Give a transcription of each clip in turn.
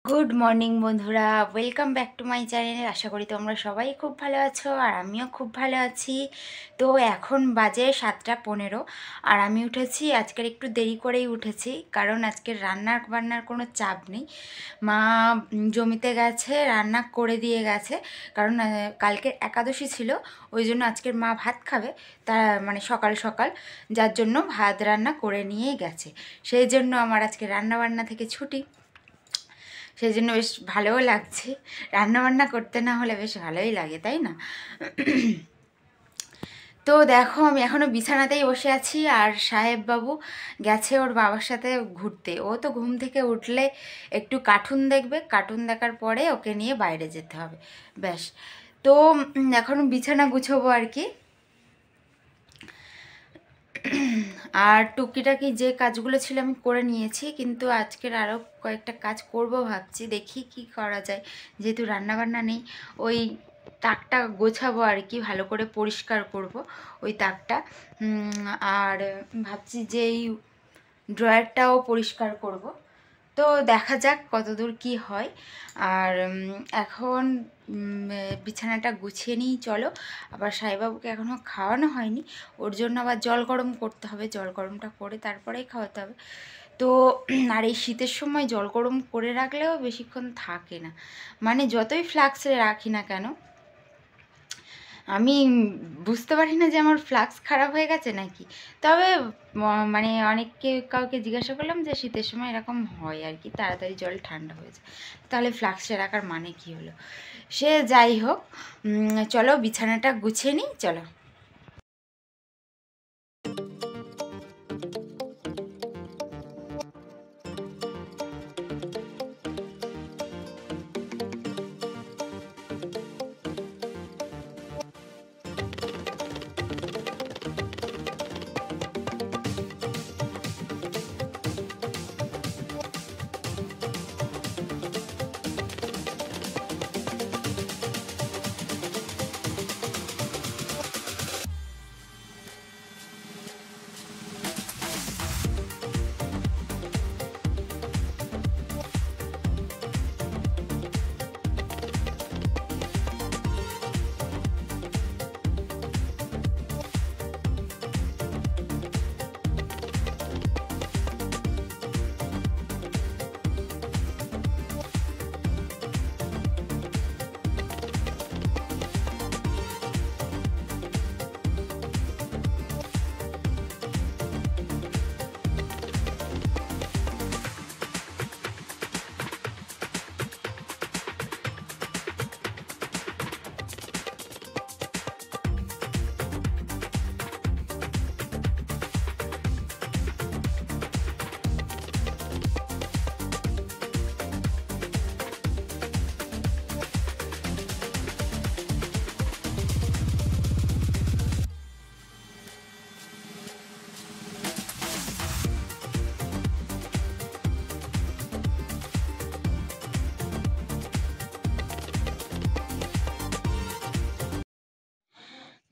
Good morning বন্ধুরা, welcome back to my channel. আশা করি তোমরা সবাই খুব ভালো আছো আর আমিও খুব ভালো আছি। তো এখন বাজে 7:15 আর আমি উঠেছি আজকের একটু দেরি করেই উঠেছি, কারণ আজকের রান্নার বান্নার কোনো চাপ নেই। মা জমিতে গেছে, রান্না করে দিয়ে গেছে, কারণ কালকে একাদশী ছিল, ওই জন্য আজকের মা ভাত খাবে, তা মানে সকাল সকাল, যার জন্য ভাত রান্না করে নিয়ে গেছে। সেই জন্য আমার আজকে রান্না বান্না থেকে ছুটি, সেই জন্য বেশ ভালোও লাগছে। রান্নাবান্না করতে না হলে বেশ ভালোই লাগে, তাই না? তো দেখো, আমি এখনও বিছানাতেই বসে আছি আর সাহেববাবু গেছে ওর বাবার সাথে ঘুরতে। ও তো ঘুম থেকে উঠলে একটু কার্টুন দেখবে, কার্টুন দেখার পরে ওকে নিয়ে বাইরে যেতে হবে, ব্যাস। তো এখন বিছানা গুছোবো আর কি। আর টুকিটাকি যে কাজগুলো ছিল আমি করে নিয়েছি, কিন্তু আজকের আরও কয়েকটা কাজ করব ভাবছি, দেখি কি করা যায়। যেহেতু রান্নাবান্না নেই, ওই তাকটা গোছাবো আর কি, ভালো করে পরিষ্কার করব ওই তাকটা। আর ভাবছি যে এই ড্রয়ারটাও পরিষ্কার করব। তো দেখা যাক কতদূর কি হয়। আর এখন বিছানাটা গুছিয়ে নিই, চলো। আবার সাইবাবুকে এখনও খাওয়ানো হয়নি, ওর জন্য আবার জল গরম করতে হবে, জল গরমটা করে তারপরেই খাওয়াতে হবে। তো আর এই শীতের সময় জল গরম করে রাখলেও বেশিক্ষণ থাকে না, মানে যতই ফ্লাক্সে রাখি না কেন। আমি বুঝতে পারি না যে আমার ফ্লাক্স খারাপ হয়ে গেছে নাকি। তবে মানে অনেককে কাউকে জিজ্ঞাসা করলাম যে শীতের সময় এরকম হয় আর কি, তাড়াতাড়ি জল ঠান্ডা হয়ে যায়। তাহলে ফ্লাক্সে রাখার মানে কি হলো? সে যাই হোক, চলো বিছানাটা গুছিয়ে নিই, চলো।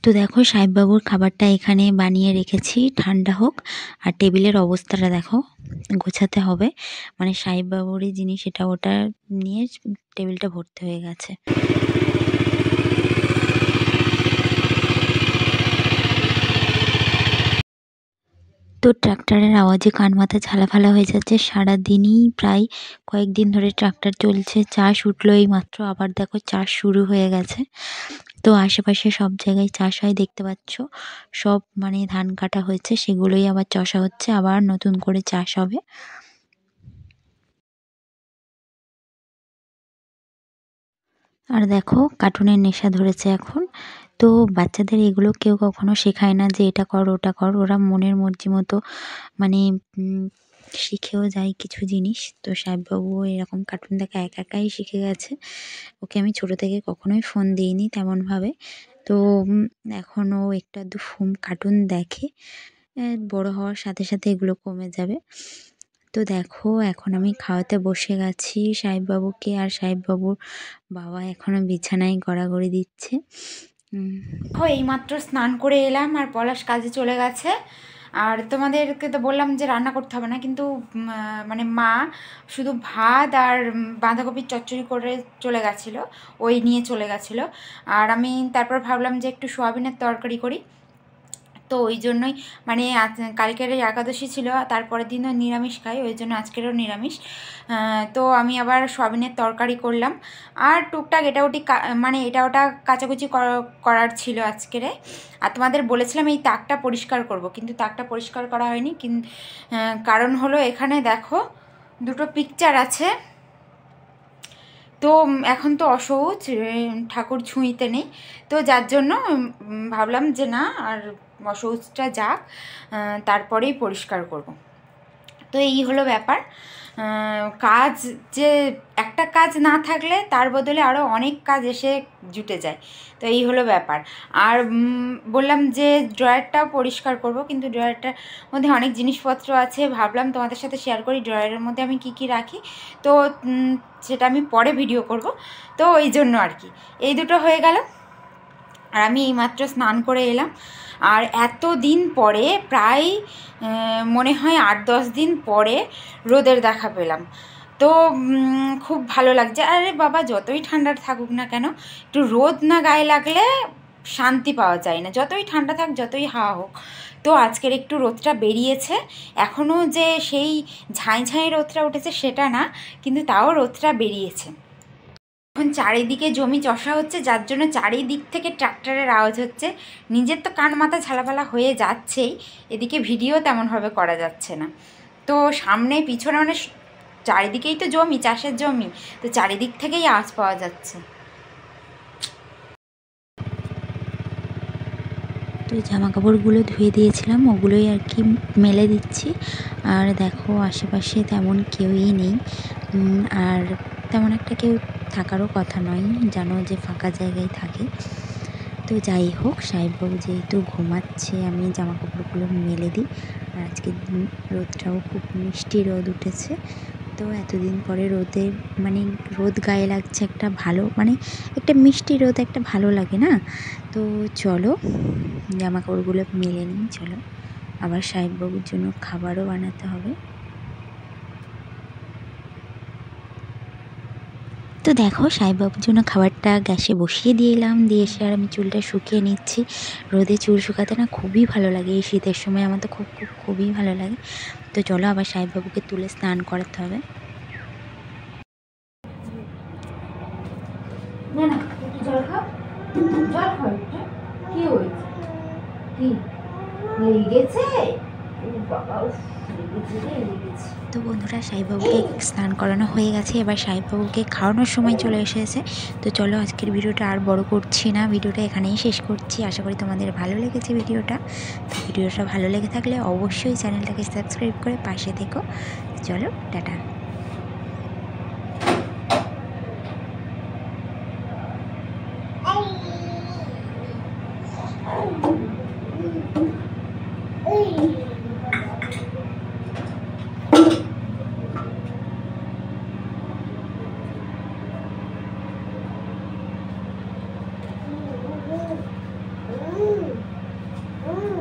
তো দেখো, সাহেববাবুর খাবারটা এখানে বানিয়ে রেখেছি, ঠান্ডা হোক। আর টেবিলের অবস্থাটা দেখো, গোছাতে হবে, মানে সাহেববাবুরই জিনিস এটা ওটা নিয়ে টেবিলটা ভর্তি হয়ে গেছে। তো ট্রাক্টরের আওয়াজে কান মাথা ঝালাফালা হয়ে যাচ্ছে। সারাদিনই প্রায় কয়েকদিন ধরে ট্রাক্টর চলছে, চাষ উঠলো এই মাত্র, আবার দেখো চাষ শুরু হয়ে গেছে। তো আশেপাশে সব জায়গায় চাষ হয়, দেখতে পাচ্ছ। সব মানে ধান কাটা হয়েছে, সেগুলোই আবার চষা হচ্ছে, আবার নতুন করে চাষ হবে। আর দেখো, কার্টুনের নেশা ধরেছে এখন। তো বাচ্চাদের এগুলো কেউ কখনো শেখায় না যে এটা কর ওটা কর, ওরা মনের মর্জি মতো মানে শিখেও যায় কিছু জিনিস। তো সাহেববাবু এরকম কার্টুন দেখা একা একাই শিখে গেছে। ওকে আমি ছোট থেকে কখনোই ফোন দিইনি তেমনভাবে। তো এখন ও একটু আধটু কার্টুন দেখে, বড় হওয়ার সাথে সাথে এগুলো কমে যাবে। তো দেখো, এখন আমি খাওয়াতে বসে গেছি সাহেববাবুকে, আর সাহেববাবুর বাবা এখনো বিছানায় গড়াগড়ি দিচ্ছে। এইমাত্র স্নান করে এলাম আর পলাশ কাজে চলে গেছে। আর তোমাদেরকে তো বললাম যে রান্না করতে হবে না, কিন্তু মানে মা শুধু ভাত আর বাঁধাকপির চচ্চড়ি করে চলে গেছিলো, ওই নিয়ে চলে গেছিলো। আর আমি তারপর ভাবলাম যে একটু সোয়াবিনের তরকারি করি, তো ওই জন্যই মানে কালকের একাদশী ছিল, তারপরের দিনও নিরামিষ খাই, ওই জন্য আজকেরও নিরামিষ। তো আমি আবার সোয়াবিনের তরকারি করলাম, আর টুকটাক এটা ওটি মানে এটা ওটা কাচাকুচি করার ছিল আজকের। আর তোমাদের বলেছিলাম এই তাকটা পরিষ্কার করব, কিন্তু তাকটা পরিষ্কার করা হয়নি। কারণ হলো এখানে দেখো দুটো পিকচার আছে, তো এখন তো অসহজ, ঠাকুর ছুঁইতে নেই, তো যার জন্য ভাবলাম যে না আর অসহজটা যাক, তারপরেই পরিষ্কার করব। তো এই হলো ব্যাপার। কাজ যে একটা কাজ না থাকলে তার বদলে আরও অনেক কাজ এসে জুটে যায়, তো এই হলো ব্যাপার। আর বললাম যে ড্রয়ারটাও পরিষ্কার করব, কিন্তু ড্রয়ারটার মধ্যে অনেক জিনিসপত্র আছে, ভাবলাম তোমাদের সাথে শেয়ার করি ড্রয়ারের মধ্যে আমি কি কি রাখি, তো সেটা আমি পরে ভিডিও করব। তো ওই জন্য আর কি এই দুটো হয়ে গেল। আর আমি এইমাত্র স্নান করে এলাম, আর এত দিন পরে প্রায় মনে হয় 8-10 দিন পরে রোদের দেখা পেলাম, তো খুব ভালো লাগছে। আরে বাবা, যতই ঠান্ডা থাকুক না কেন, একটু রোদ না গায়ে লাগলে শান্তি পাওয়া যায় না, যতই ঠান্ডা থাক যতই হাওয়া হোক। তো আজকের একটু রোদটা বেরিয়েছে, এখনও যে সেই ঝাঁই ঝাঁই রোদটা উঠেছে সেটা না, কিন্তু তাও রোদটা বেরিয়েছে। এখন চারিদিকে জমি চষা হচ্ছে, যার জন্য চারিদিক থেকে ট্রাক্টরের আওয়াজ হচ্ছে। নিজের তো কান মাথা ঝালাপালা হয়ে যাচ্ছেই, এদিকে ভিডিও তেমনভাবে করা যাচ্ছে না। তো সামনে পিছনে মানে চারিদিকেই তো জমি, চাষের জমি, তো চারিদিক থেকেই আওয়াজ পাওয়া যাচ্ছে। তো জামা কাপড়গুলো ধুয়ে দিয়েছিলাম, ওগুলোই আর কি মেলে দিচ্ছি। আর দেখো আশেপাশে তেমন কেউই নেই, আর তেমন একটা কেউ থাকারও কথা নয়, জানো যে ফাঁকা জায়গায় থাকে। তো যাই হোক, সাহেববাবু যেহেতু ঘুমাচ্ছে, আমি জামা কাপড়গুলো মেলে দিই। আর আজকে রোদটাও খুব মিষ্টি রোদ উঠেছে, তো এতদিন পরে রোদের মানে রোদ গায়ে লাগছে, একটা ভালো মানে একটা মিষ্টি রোদ একটা ভালো লাগে না। তো চলো জামা কাপড়গুলো মেলে নিই, চলো আবার সাহেববাবুর জন্য খাবারও বানাতে হবে। তো দেখো সাহেববাবুর জন্য খাবারটা গ্যাসে বসিয়ে দিলাম, দিয়ে এসে আর আমি চুলটা শুকিয়ে নিচ্ছি। রোদে চুল শুকাতে না খুবই ভালো লাগে, এই শীতের সময় আমার তো খুবই ভালো লাগে। তো চলো আবার সাহেববাবুকে তুলে স্নান করাতে হবে। না না, একটু জল খাও, জল খাও একটু। কি হয়েছে? কি লেগেছে? ও বাবা, লেগেছে রে, লেগেছে। তো বন্ধুরা, সাহেববাবুকে স্নান করানো হয়ে গেছে, এবার সাহেববাবুকে খাওয়ানোর সময় চলে এসেছে। তো চলো আজকের ভিডিওটা আর বড় করছি না, ভিডিওটা এখানেই শেষ করছি। আশা করি তোমাদের ভালো লেগেছে ভিডিওটা। তো ভিডিওটা ভালো লেগে থাকলে অবশ্যই চ্যানেলটাকে সাবস্ক্রাইব করে পাশে থেকো। চলো টাটা।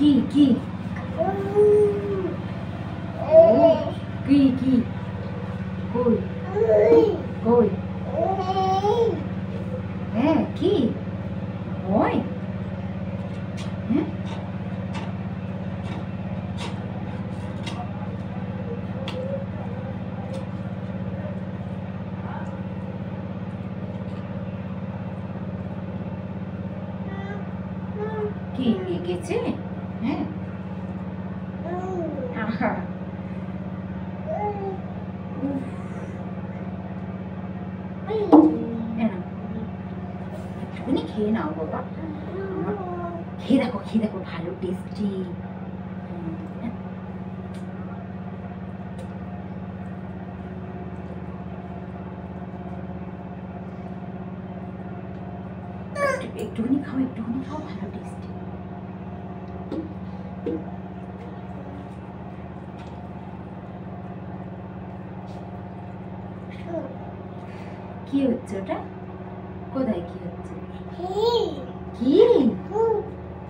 কি কি কি কি কই কই? হ্যাঁ, কি ওই? হ্যাঁ, কি লেগেছে? হ্যাঁ, আহা, একটুখানি খেয়ে নাও বাবা, খেয়ে দেখো, খেয়ে দেখো, ভালো টেস্টি। একটুখানি খাও, একটুখানি খাও, ভালো টেস্টি। কি হচ্ছে ওটা? কোথায় কি হচ্ছে? কি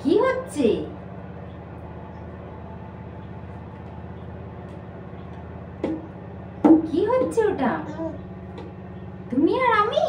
কি হচ্ছে? কি হচ্ছে ওটা? তুমি আর আমি?